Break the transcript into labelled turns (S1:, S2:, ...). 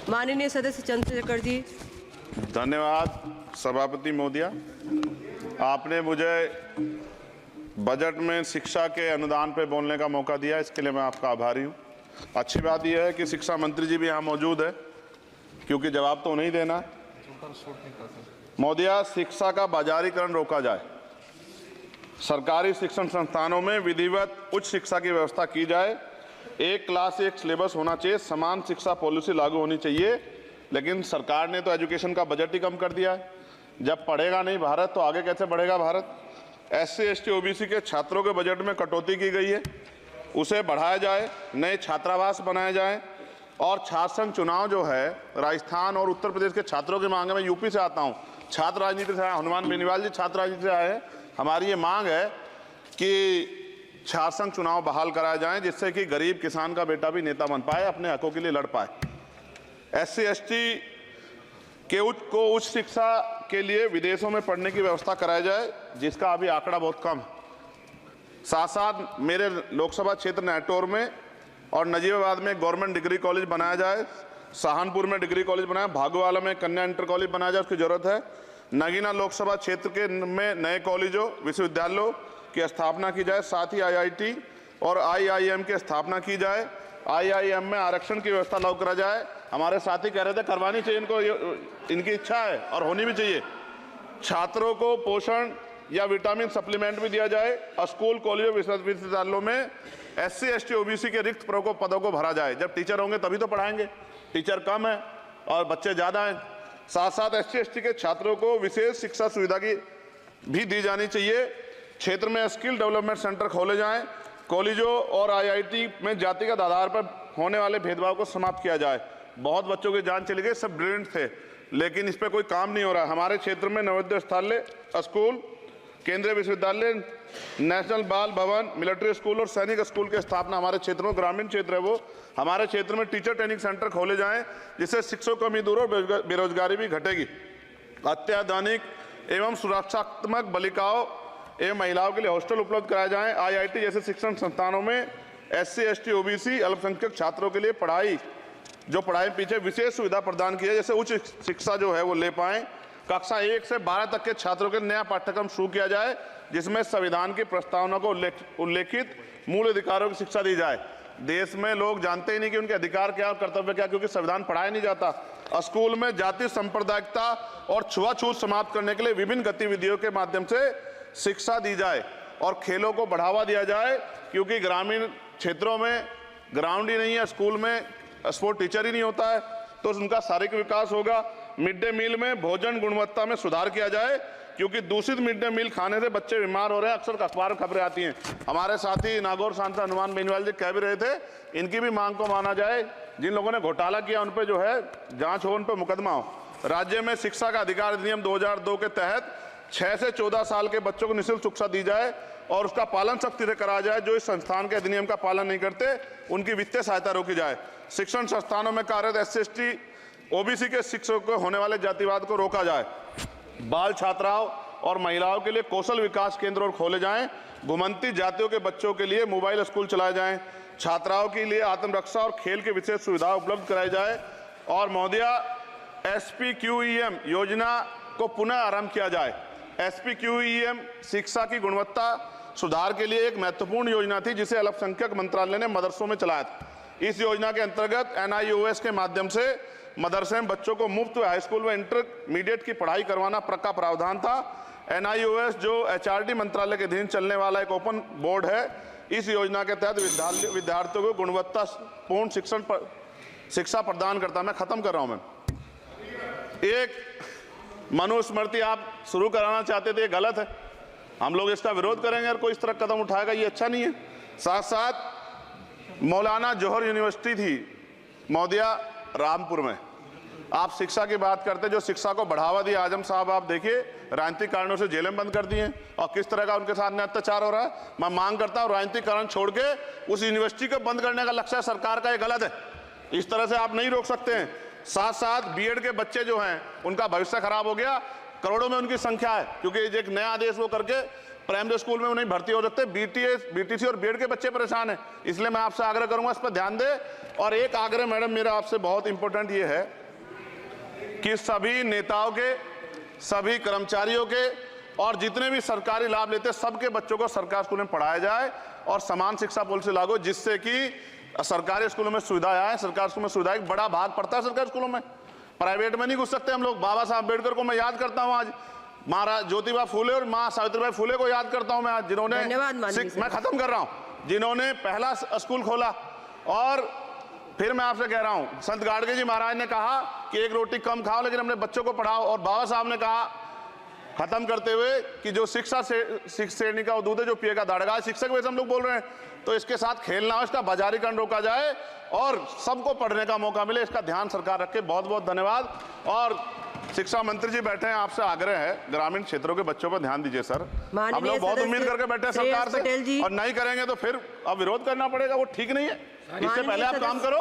S1: माननीय सदस्य चंद्रशेखर जी।
S2: धन्यवाद सभापति महोदया। आपने मुझे बजट में शिक्षा के अनुदान पर बोलने का मौका दिया, इसके लिए मैं आपका आभारी हूँ। अच्छी बात यह है कि शिक्षा मंत्री जी भी यहाँ मौजूद है, क्योंकि जवाब तो नहीं देना है। महोदया, शिक्षा का बाजारीकरण रोका जाए, सरकारी शिक्षण संस्थानों में विधिवत उच्च शिक्षा की व्यवस्था की जाए, एक क्लास एक सिलेबस होना चाहिए, समान शिक्षा पॉलिसी लागू होनी चाहिए। लेकिन सरकार ने तो एजुकेशन का बजट ही कम कर दिया है। जब पढ़ेगा नहीं भारत तो आगे कैसे बढ़ेगा भारत। SC ST OBC के छात्रों के बजट में कटौती की गई है, उसे बढ़ाया जाए, नए छात्रावास बनाए जाए और छात्र संघ चुनाव जो है राजस्थान और उत्तर प्रदेश के छात्रों की मांग है। मैं यूपी से आता हूँ, छात्र राजनीति से आया, हनुमान बेनीवाल जी छात्र राजनीति से आए हैं। हमारी ये मांग है कि छात्र संघ चुनाव बहाल कराए जाएं, जिससे कि गरीब किसान का बेटा भी नेता बन पाए, अपने हकों के लिए लड़ पाए। SC ST के उच्च शिक्षा के लिए विदेशों में पढ़ने की व्यवस्था कराई जाए, जिसका अभी आंकड़ा बहुत कम है। साथ साथ मेरे लोकसभा क्षेत्र नैटौर में और नजीबाबाद में गवर्नमेंट डिग्री कॉलेज बनाया जाए, सहारनपुर में डिग्री कॉलेज बनाया, भागोवाला में कन्या इंटर कॉलेज बनाया जाए, उसकी जरूरत है। नगीना लोकसभा क्षेत्र के में नए कॉलेजों विश्वविद्यालयों की स्थापना की जाए, साथ ही IIT और IIM की स्थापना की जाए। IIM में आरक्षण की व्यवस्था लागू करा जाए। हमारे साथी कह रहे थे करवानी चाहिए, इनको इनकी इच्छा है और होनी भी चाहिए। छात्रों को पोषण या विटामिन सप्लीमेंट भी दिया जाए। स्कूल कॉलेजों विश्वविद्यालयों में SC ST OBC के रिक्त पदों को भरा जाए। जब टीचर होंगे तभी तो पढ़ाएंगे, टीचर कम है और बच्चे ज़्यादा हैं। साथ साथ SC ST के छात्रों को विशेष शिक्षा सुविधा की भी दी जानी चाहिए। क्षेत्र में स्किल डेवलपमेंट सेंटर खोले जाएं। कॉलेजों और IIT में जातिगत आधार पर होने वाले भेदभाव को समाप्त किया जाए। बहुत बच्चों की जान चली गई, सब ब्रिलियंट थे, लेकिन इस पर कोई काम नहीं हो रहा। हमारे क्षेत्र में नवोदय विद्यालय स्कूल, केंद्रीय विश्वविद्यालय, नेशनल बाल भवन, मिलिट्री स्कूल और सैनिक स्कूल की स्थापना हमारे क्षेत्र में, ग्रामीण क्षेत्र है वो, हमारे क्षेत्र में टीचर ट्रेनिंग सेंटर खोले जाएं, जिससे शिक्षकों की कमी दूर और बेरोजगारी भी घटेगी। अत्याधुनिक एवं सुरक्षात्मक बालिकाओं एवं महिलाओं के लिए हॉस्टल उपलब्ध कराए जाएं। IIT जैसे शिक्षण संस्थानों में SC ST OBC अल्पसंख्यक छात्रों के लिए पढ़ाई पीछे विशेष सुविधा प्रदान की है, जैसे उच्च शिक्षा जो है वो ले पाएं। कक्षा 1 से 12 तक के छात्रों के नया पाठ्यक्रम शुरू किया जाए, जिसमें संविधान की प्रस्तावना को उल्लेखित मूल अधिकारों की शिक्षा दी जाए। देश में लोग जानते ही नहीं कि उनके अधिकार क्या और कर्तव्य क्या, क्योंकि संविधान पढ़ाया नहीं जाता। स्कूल में जाति सांप्रदायिकता और छुआछूत समाप्त करने के लिए विभिन्न गतिविधियों के माध्यम से शिक्षा दी जाए और खेलों को बढ़ावा दिया जाए, क्योंकि ग्रामीण क्षेत्रों में ग्राउंड ही नहीं है, स्कूल में स्पोर्ट टीचर ही नहीं होता है, तो उनका शारीरिक विकास होगा। मिड डे मील में भोजन गुणवत्ता में सुधार किया जाए, क्योंकि दूषित मिड डे मील खाने से बच्चे बीमार हो रहे हैं, अक्सर अखबार खबरें आती हैं। हमारे साथी नागौर सांसद हनुमान बेनीवाल जी कह भी रहे थे, इनकी भी मांग को माना जाए। जिन लोगों ने घोटाला किया उन पर जो है जांच हो, उन पर मुकदमा हो। राज्य में शिक्षा का अधिकार अधिनियम 2002 के तहत 6 से 14 साल के बच्चों को निःशुल्क शिक्षा दी जाए और उसका पालन सख्ती से कराया जाए। जो इस संस्थान के अधिनियम का पालन नहीं करते उनकी वित्तीय सहायता रोकी जाए। शिक्षण संस्थानों में कार्यरत SC ST OBC के शिक्षकों को होने वाले जातिवाद को रोका जाए। बाल छात्राओं और महिलाओं के लिए कौशल विकास केंद्र और खोले जाएं। घुमंती जातियों के बच्चों के लिए मोबाइल स्कूल चलाए जाएं। छात्राओं के लिए आत्मरक्षा और खेल की विशेष सुविधा उपलब्ध कराई जाए। और महोदया, SPQEM योजना को पुनः आरंभ किया जाए। SPQEM शिक्षा की गुणवत्ता सुधार के लिए एक महत्वपूर्ण योजना थी, जिसे अल्पसंख्यक मंत्रालय ने मदरसों में चलाया था। इस योजना के अंतर्गत NIOS के माध्यम से मदरसे में बच्चों को मुफ्त हाई स्कूल में इंटरमीडिएट की पढ़ाई करवाना का प्रावधान था। NIOS जो HRD मंत्रालय के अधीन चलने वाला एक ओपन बोर्ड है, इस योजना के तहत विद्यार्थियों को गुणवत्तापूर्ण शिक्षा प्रदान करता। मैं खत्म कर रहा हूं। मैं एक मनुस्मृति आप शुरू कराना चाहते थे, ये गलत है, हम लोग इसका विरोध करेंगे और कोई इस तरह कदम उठाएगा, ये अच्छा नहीं है। साथ साथ मौलाना जौहर यूनिवर्सिटी थी महोदया रामपुर में, आप शिक्षा की बात करते, जो शिक्षा को बढ़ावा दिया आजम साहब, आप देखिए राजनीतिक कारणों से जेलें बंद कर दी हैं और किस तरह का उनके साथ अत्याचार हो रहा है। मैं मांग करता हूं राजनीतिक कारण छोड़ के उस यूनिवर्सिटी को बंद करने का लक्ष्य सरकार का, ये गलत है, इस तरह से आप नहीं रोक सकते हैं। साथ साथ बीएड के बच्चे जो हैं उनका भविष्य खराब हो गया, करोड़ों में उनकी संख्या है, क्योंकि एक नया आदेश वो करके प्राइमरी स्कूल में नहीं भर्ती हो सकते। बीटीसी और बीएड के बच्चे परेशान हैं, इसलिए मैं आपसे आग्रह करूंगा इस पर ध्यान दें। और एक आग्रह मैडम मेरा आपसे बहुत इंपॉर्टेंट ये है कि सभी नेताओं के, सभी कर्मचारियों के और जितने भी सरकारी लाभ लेते हैं सबके बच्चों को सरकारी स्कूल में पढ़ाया जाए और समान शिक्षा पॉलिसी लागू, जिससे कि सरकारी स्कूलों में सुविधाएं आए। सरकारी स्कूल में सुविधा एक बड़ा भाग पड़ता है सरकारी स्कूलों में, प्राइवेट में नहीं घुस सकते हम लोग। बाबा साहब अम्बेडकर को मैं याद करता हूं, आज महाराज ज्योतिबा फूले और मां सावित्रीबाई फूले को याद करता हूं मैं आज, जिन्होंने, मैं खत्म कर रहा हूं, जिन्होंने पहला स्कूल खोला। और फिर मैं आपसे कह रहा हूं, संत गाडगे जी महाराज ने कहा कि एक रोटी कम खाओ लेकिन अपने बच्चों को पढ़ाओ। और बाबा साहब ने कहा खत्म करते हुए कि जो शिक्षा श्रेणी का दूध है जो पिएगा दाड़ेगा। शिक्षक वैसे हम लोग बोल रहे हैं, तो इसके साथ खेलना हो, इसका बाजारीकरण रोका जाए और सबको पढ़ने का मौका मिले, इसका ध्यान सरकार रखे। बहुत बहुत धन्यवाद। और शिक्षा मंत्री जी बैठे हैं, आपसे आग्रह है ग्रामीण क्षेत्रों के बच्चों पर ध्यान दीजिए सर। हम लोग बहुत उम्मीद करके बैठे हैं सरकार से, और नहीं करेंगे तो फिर अब विरोध करना पड़ेगा, वो ठीक नहीं है। इससे पहले आप काम करो।